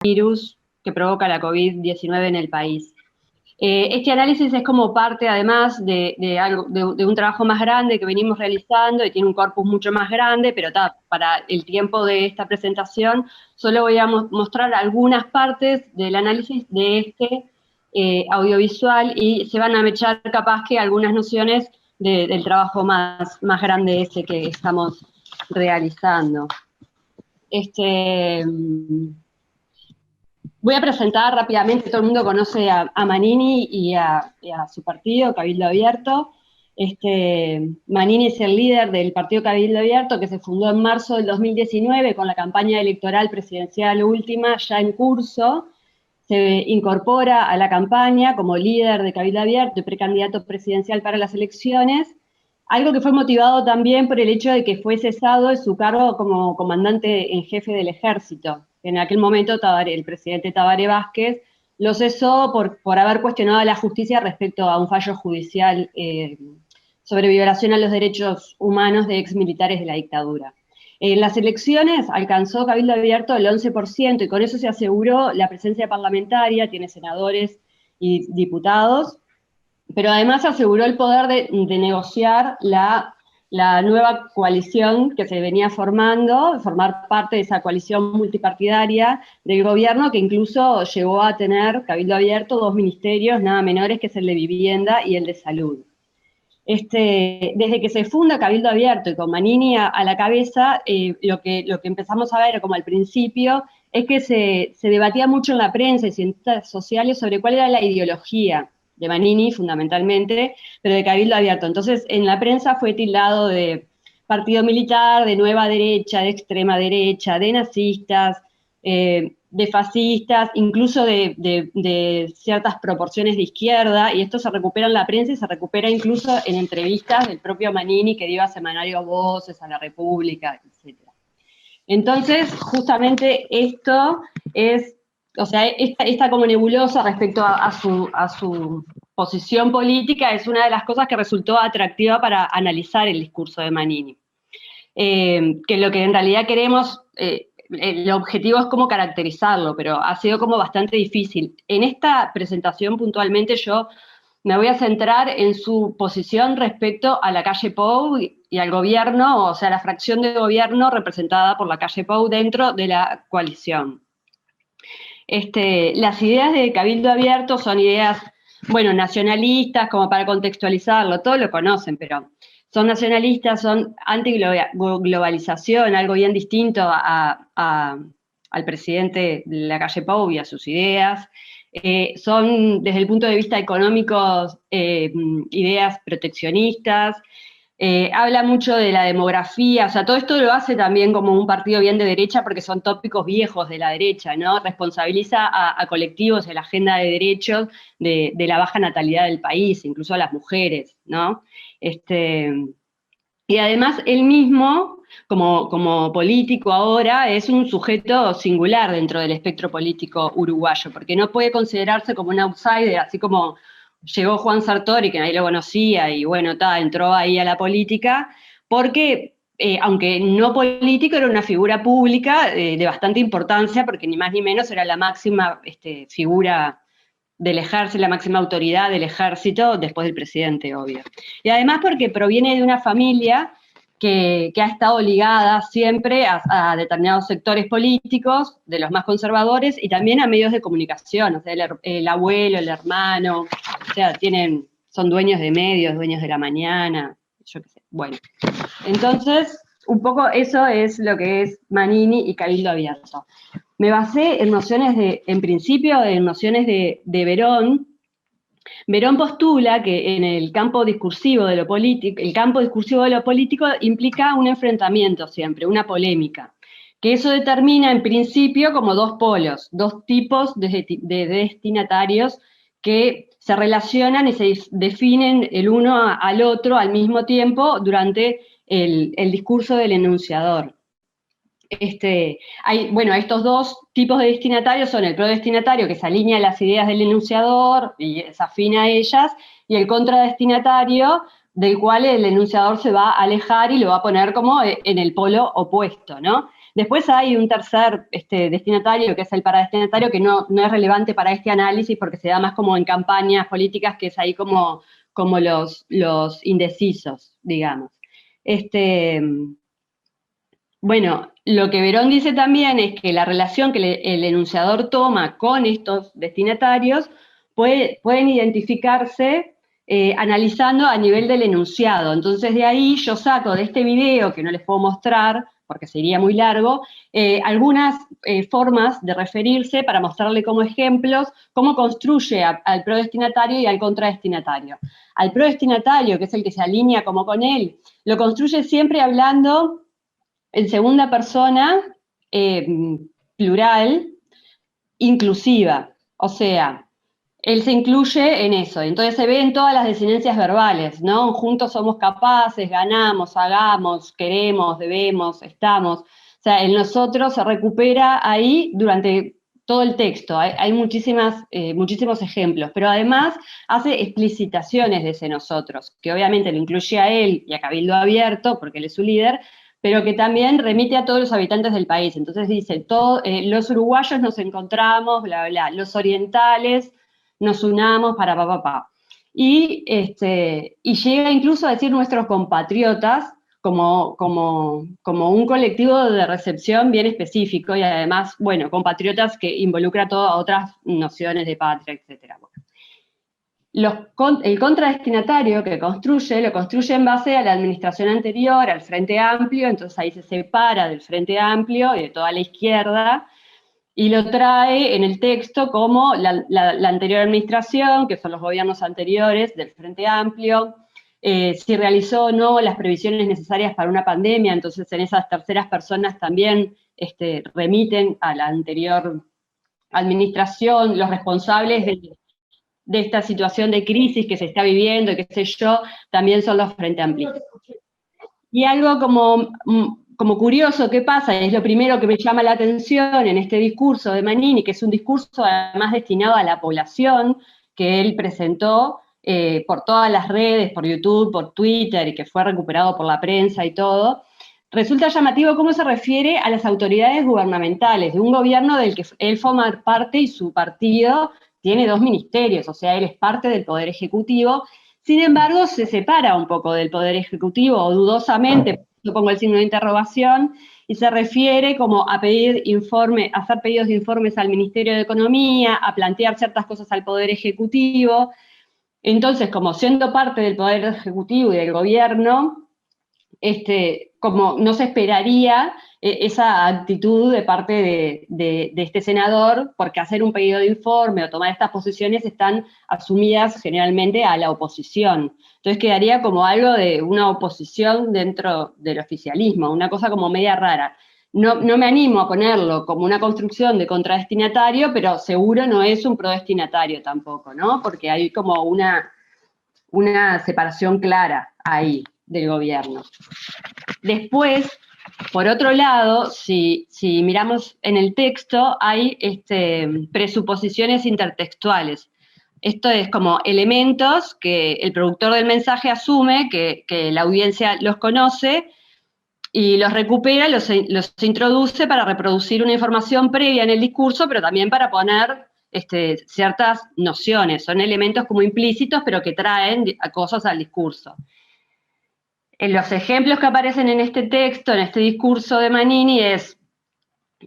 virus que provoca la COVID-19 en el país. Este análisis es como parte, además, de un trabajo más grande que venimos realizando y tiene un corpus mucho más grande, pero para el tiempo de esta presentación solo voy a mostrar algunas partes del análisis de este audiovisual y se van a mechar capaz que algunas nociones del trabajo más grande ese que estamos realizando. Voy a presentar rápidamente, todo el mundo conoce a Manini y a su partido, Cabildo Abierto. Manini es el líder del partido Cabildo Abierto, que se fundó en marzo del 2019 con la campaña electoral presidencial última ya en curso. Se incorpora a la campaña como líder de Cabildo Abierto y precandidato presidencial para las elecciones, algo que fue motivado también por el hecho de que fue cesado de su cargo como comandante en jefe del ejército. En aquel momento el presidente Tabaré Vázquez lo cesó por haber cuestionado a la justicia respecto a un fallo judicial sobre violación a los derechos humanos de exmilitares de la dictadura. En las elecciones alcanzó Cabildo Abierto el 11% y con eso se aseguró la presencia parlamentaria, tiene senadores y diputados, pero además aseguró el poder de negociar la nueva coalición que se venía formando, formar parte de esa coalición multipartidaria del gobierno, que incluso llegó a tener Cabildo Abierto 2 ministerios, nada menores, que es el de Vivienda y el de Salud. Desde que se funda Cabildo Abierto y con Manini a la cabeza, lo que empezamos a ver como al principio es que se debatía mucho en la prensa y científicas sociales sobre cuál era la ideología de Manini fundamentalmente, pero de Cabildo Abierto. Entonces, en la prensa fue tildado de partido militar, de nueva derecha, de extrema derecha, de nazistas, de fascistas, incluso de ciertas proporciones de izquierda, y esto se recupera en la prensa y se recupera incluso en entrevistas del propio Manini que dio a Semanario Voces, a La República, etc. Entonces, justamente esto es, o sea, esta como nebulosa respecto a su posición política es una de las cosas que resultó atractiva para analizar el discurso de Manini. Que lo que en realidad queremos, el objetivo es cómo caracterizarlo, pero ha sido como bastante difícil. En esta presentación puntualmente yo me voy a centrar en su posición respecto a la calle Pou y al gobierno, o sea, la fracción de gobierno representada por la calle Pou dentro de la coalición. Las ideas de Cabildo Abierto son ideas, bueno, nacionalistas, como para contextualizarlo, todos lo conocen, pero son nacionalistas, son antiglobalización, algo bien distinto al presidente de la calle Pou y a sus ideas. Son, desde el punto de vista económico, ideas proteccionistas. Habla mucho de la demografía, o sea, todo esto lo hace también como un partido bien de derecha porque son tópicos viejos de la derecha, ¿no? Responsabiliza a colectivos de la agenda de derechos de la baja natalidad del país, incluso a las mujeres, ¿no? Y además él mismo, como político ahora, es un sujeto singular dentro del espectro político uruguayo, porque no puede considerarse como un outsider, así como llegó Juan Sartori, que nadie lo conocía, y bueno, entró ahí a la política, porque, aunque no político, era una figura pública de bastante importancia, porque ni más ni menos era la máxima figura del ejército, la máxima autoridad del ejército, después del presidente, obvio. Y además porque proviene de una familia que ha estado ligada siempre a determinados sectores políticos, de los más conservadores, y también a medios de comunicación, o sea, el abuelo, el hermano, o sea, son dueños de medios, dueños de La Mañana, yo qué sé. Bueno, entonces, un poco eso es lo que es Manini y Cabildo Abierto. Me basé en nociones en principio, en nociones de Verón. Verón postula que en el campo discursivo de lo político, el campo discursivo de lo político implica un enfrentamiento siempre, una polémica, que eso determina en principio como dos polos, dos tipos de destinatarios que se relacionan y se definen el uno al otro al mismo tiempo durante el discurso del enunciador. Estos dos tipos de destinatarios son el prodestinatario, que se alinea a las ideas del enunciador y se afina a ellas, y el contradestinatario, del cual el enunciador se va a alejar y lo va a poner como en el polo opuesto, ¿no? Después hay un tercer destinatario, que es el paradestinatario, que no es relevante para este análisis porque se da más como en campañas políticas, que es ahí como los indecisos, digamos. Bueno, lo que Verón dice también es que la relación que el enunciador toma con estos destinatarios pueden identificarse analizando a nivel del enunciado. Entonces de ahí yo saco de este video, que no les puedo mostrar porque sería muy largo, algunas formas de referirse para mostrarle como ejemplos cómo construye al prodestinatario y al contradestinatario. Al prodestinatario, que es el que se alinea como con él, lo construye siempre hablando en segunda persona, plural, inclusiva. O sea, él se incluye en eso. Entonces se ve en todas las desinencias verbales, ¿no? Juntos somos capaces, ganamos, hagamos, queremos, debemos, estamos. O sea, el nosotros se recupera ahí durante todo el texto. Hay muchísimos ejemplos, pero además hace explicitaciones de ese nosotros, que obviamente lo incluye a él y a Cabildo Abierto, porque él es su líder, pero que también remite a todos los habitantes del país. Entonces dice, los uruguayos nos encontramos, bla, bla, los orientales nos unamos para pa. Y llega incluso a decir nuestros compatriotas como un colectivo de recepción bien específico y además, bueno, compatriotas que involucra todas otras nociones de patria, etc. El contradestinatario que lo construye en base a la administración anterior, al Frente Amplio, entonces ahí se separa del Frente Amplio y de toda la izquierda, y lo trae en el texto como la anterior administración, que son los gobiernos anteriores del Frente Amplio, si realizó o no las previsiones necesarias para una pandemia, entonces en esas terceras personas también remiten a la anterior administración, los responsables de esta situación de crisis que se está viviendo, qué sé yo, también son los Frente Amplistas. Y algo como curioso que pasa, y es lo primero que me llama la atención en este discurso de Manini, que es un discurso además destinado a la población, que él presentó por todas las redes, por YouTube, por Twitter, y que fue recuperado por la prensa y todo, resulta llamativo cómo se refiere a las autoridades gubernamentales, de un gobierno del que él forma parte y su partido tiene 2 ministerios, o sea, él es parte del Poder Ejecutivo. Sin embargo, se separa un poco del Poder Ejecutivo, o dudosamente, yo pongo el signo de interrogación, y se refiere como a pedir a hacer pedidos de informes al Ministerio de Economía, a plantear ciertas cosas al Poder Ejecutivo. Entonces, como siendo parte del Poder Ejecutivo y del gobierno, como no se esperaría esa actitud de parte de este senador, porque hacer un pedido de informe o tomar estas posiciones están asumidas generalmente a la oposición. Entonces quedaría como algo de una oposición dentro del oficialismo, una cosa como media rara. No me animo a ponerlo como una construcción de contradestinatario, pero seguro no es un prodestinatario tampoco, ¿no? Porque hay como una separación clara ahí del gobierno. Después, por otro lado, si miramos en el texto, hay presuposiciones intertextuales. Esto es como elementos que el productor del mensaje asume que la audiencia los conoce y los recupera, los introduce para reproducir una información previa en el discurso, pero también para poner ciertas nociones. Son elementos como implícitos, pero que traen cosas al discurso. En los ejemplos que aparecen en este texto, en este discurso de Manini,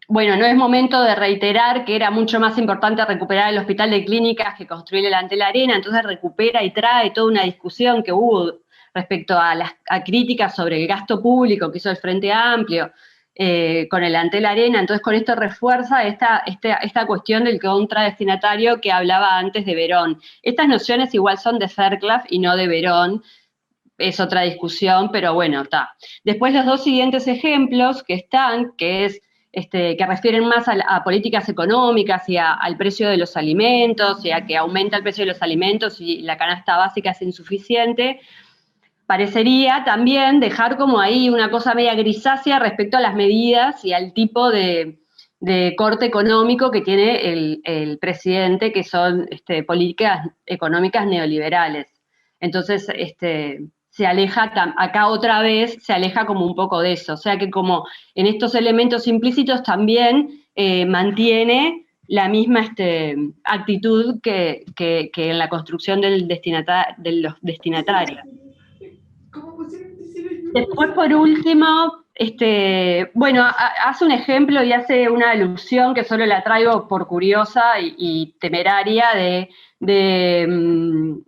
bueno, no es momento de reiterar que era mucho más importante recuperar el hospital de clínicas que construir el Antel Arena, entonces recupera y trae toda una discusión que hubo respecto a críticas sobre el gasto público que hizo el Frente Amplio con el Antel Arena, entonces con esto refuerza esta cuestión del contradestinatario que hablaba antes de Verón. Estas nociones igual son de Fairclough y no de Verón, es otra discusión, pero bueno, está. Después los 2 siguientes ejemplos que están, que refieren más a políticas económicas y al precio de los alimentos, y a que aumenta el precio de los alimentos y la canasta básica es insuficiente, parecería también dejar como ahí una cosa media grisácea respecto a las medidas y al tipo de corte económico que tiene el presidente, que son políticas económicas neoliberales. Entonces, se aleja, acá otra vez se aleja como un poco de eso, o sea que como en estos elementos implícitos también mantiene la misma actitud que en la construcción de los destinatarios. Después, por último, bueno, hace un ejemplo y hace una alusión que solo la traigo por curiosa y temeraria de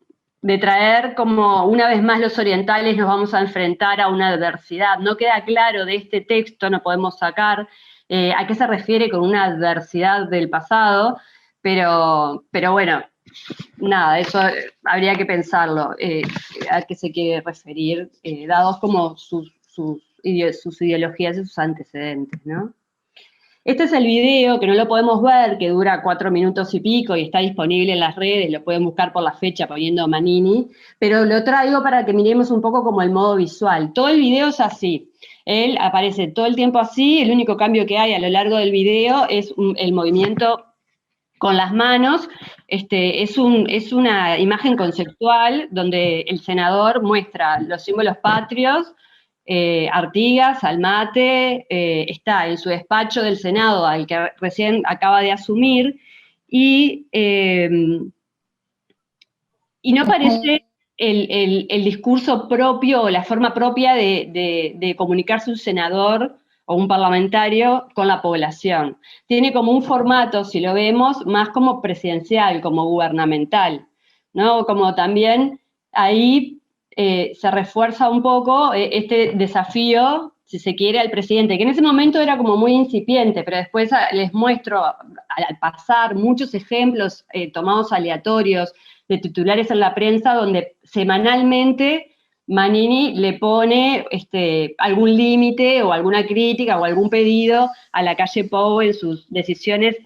traer como una vez más los orientales nos vamos a enfrentar a una adversidad. No queda claro de este texto, no podemos sacar a qué se refiere con una adversidad del pasado, pero bueno, nada, eso habría que pensarlo, a qué se quiere referir, dados como sus ideologías y sus antecedentes, ¿no? Este es el video, que no lo podemos ver, que dura 4 minutos y pico y está disponible en las redes, lo pueden buscar por la fecha poniendo Manini, pero lo traigo para que miremos un poco como el modo visual. Todo el video es así, él aparece todo el tiempo así, el único cambio que hay a lo largo del video es el movimiento con las manos. Es una imagen conceptual donde el senador muestra los símbolos patrios, Artigas, Almate, está en su despacho del Senado, al que recién acaba de asumir, y no parece el discurso propio o la forma propia de comunicarse un senador o un parlamentario con la población. Tiene como un formato, si lo vemos, más como presidencial, como gubernamental, ¿no? Como también ahí se refuerza un poco este desafío, si se quiere, al presidente, que en ese momento era como muy incipiente, pero después les muestro al pasar muchos ejemplos tomados aleatorios de titulares en la prensa donde semanalmente Manini le pone algún límite o alguna crítica o algún pedido a la calle Pou en sus decisiones,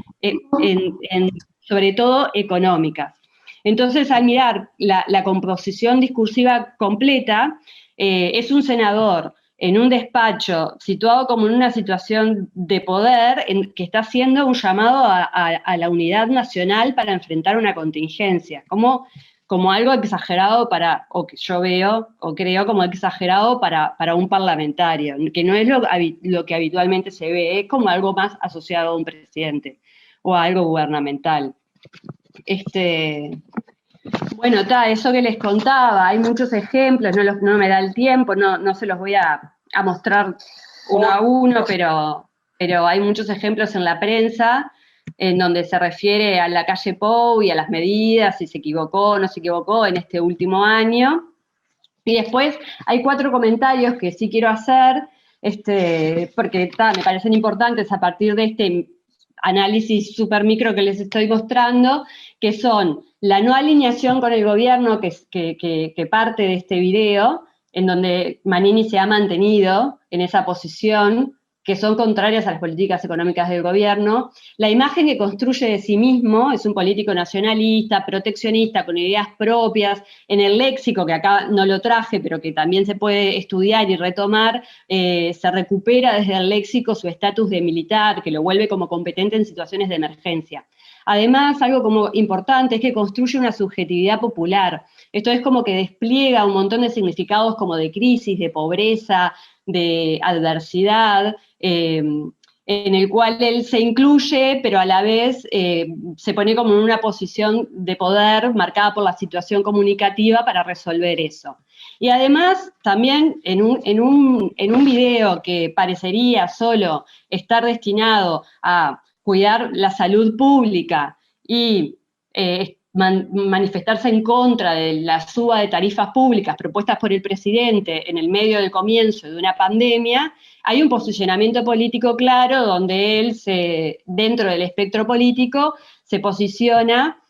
sobre todo económicas. Entonces, al mirar la composición discursiva completa, es un senador en un despacho situado como en una situación de poder que está haciendo un llamado a la unidad nacional para enfrentar una contingencia, como algo exagerado o que yo veo o creo como exagerado para un parlamentario, que no es lo que habitualmente se ve, es como algo más asociado a un presidente o a algo gubernamental. Bueno, eso que les contaba, hay muchos ejemplos, no me da el tiempo, no se los voy a mostrar uno a uno, pero hay muchos ejemplos en la prensa en donde se refiere a la calle Pou y a las medidas, si se equivocó o no se equivocó en este último año. Y después hay 4 comentarios que sí quiero hacer, porque me parecen importantes a partir de este análisis super micro que les estoy mostrando, que son la no alineación con el gobierno, que parte de este video, en donde Manini se ha mantenido en esa posición, que son contrarias a las políticas económicas del gobierno. La imagen que construye de sí mismo es un político nacionalista, proteccionista, con ideas propias. En el léxico, que acá no lo traje, pero que también se puede estudiar y retomar, se recupera desde el léxico su estatus de militar, que lo vuelve como competente en situaciones de emergencia. Además, algo como importante es que construye una subjetividad popular. Esto es como que despliega un montón de significados como de crisis, de pobreza, de adversidad, en el cual él se incluye, pero a la vez se pone como en una posición de poder marcada por la situación comunicativa para resolver eso. Y además, también en un video que parecería solo estar destinado a cuidar la salud pública y manifestarse en contra de la suba de tarifas públicas propuestas por el presidente en el medio del comienzo de una pandemia, hay un posicionamiento político claro donde él, dentro del espectro político, se posiciona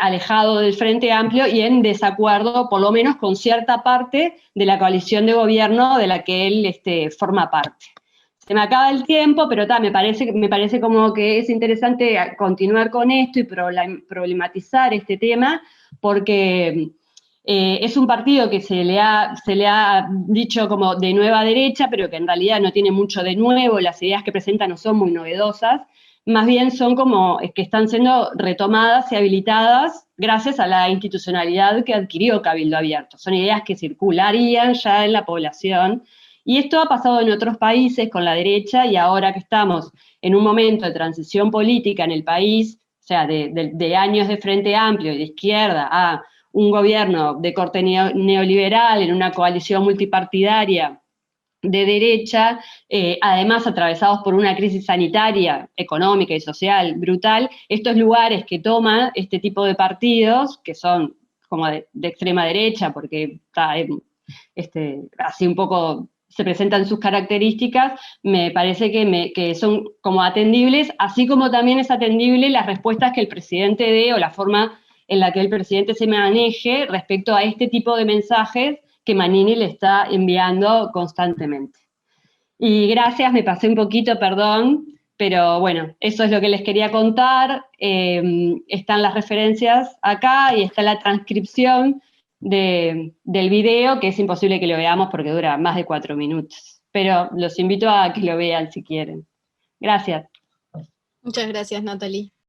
alejado del Frente Amplio y en desacuerdo, por lo menos con cierta parte de la coalición de gobierno de la que él forma parte. Se me acaba el tiempo, pero me parece como que es interesante continuar con esto y problematizar este tema, porque es un partido que se le ha dicho como de nueva derecha, pero que en realidad no tiene mucho de nuevo, las ideas que presenta no son muy novedosas. más bien son como que están siendo retomadas y habilitadas gracias a la institucionalidad que adquirió Cabildo Abierto. Son ideas que circularían ya en la población, y esto ha pasado en otros países con la derecha, y ahora que estamos en un momento de transición política en el país, o sea, de años de Frente Amplio y de izquierda a un gobierno de corte neoliberal en una coalición multipartidaria de derecha, además atravesados por una crisis sanitaria, económica y social brutal, estos lugares que toma este tipo de partidos, que son como de extrema derecha, porque está, así un poco se presentan sus características, me parece que son como atendibles, así como también es atendible las respuestas que el presidente dé o la forma en la que el presidente se maneje respecto a este tipo de mensajes que Manini le está enviando constantemente. Y gracias, me pasé un poquito, perdón, pero bueno, eso es lo que les quería contar. Están las referencias acá y está la transcripción del video, que es imposible que lo veamos porque dura más de 4 minutos. Pero los invito a que lo vean si quieren. Gracias. Muchas gracias, Natalie.